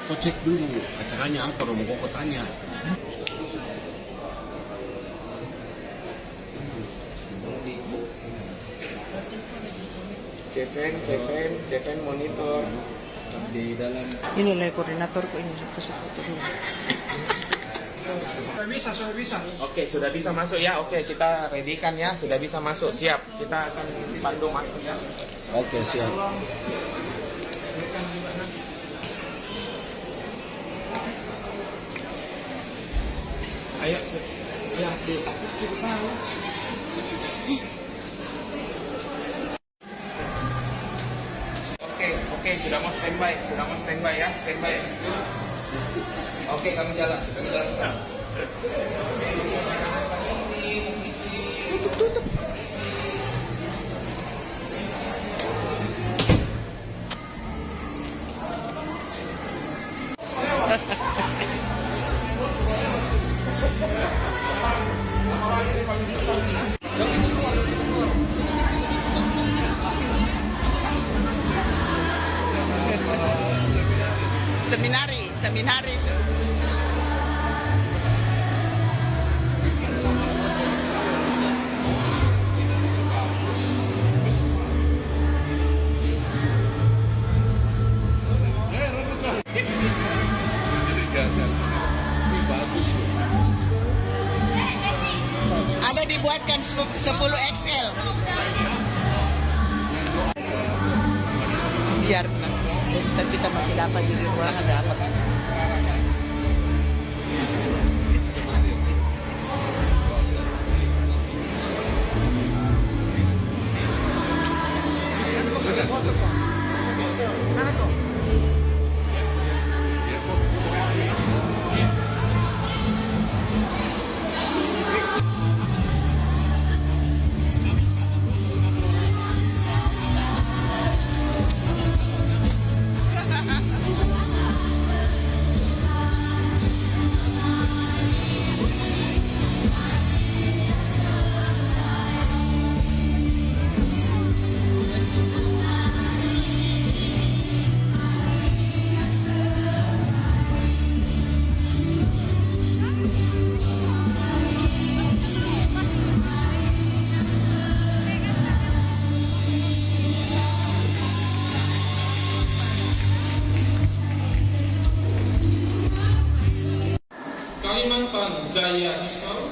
Kau cek dulu acaranya apa, mau kau tanya. Ceven monitor di dalam. Inilah koordinator ko ini kasih foto dulu. Sudah bisa. Oke, sudah bisa masuk ya. Oke, kita ready kan ya. Sudah bisa masuk. Siap. Kita akan bantu masuk ya. Oke, siap. Ayo, ya, pisau. Oke, sudah mau standby ya, standby. Oke, kami jalan sekarang. Tutup. Seminari itu. Ada dibuatkan 10 XL. Biar nanti kita masih dapat di rumah ada apa. Kalimantan Jaya Islam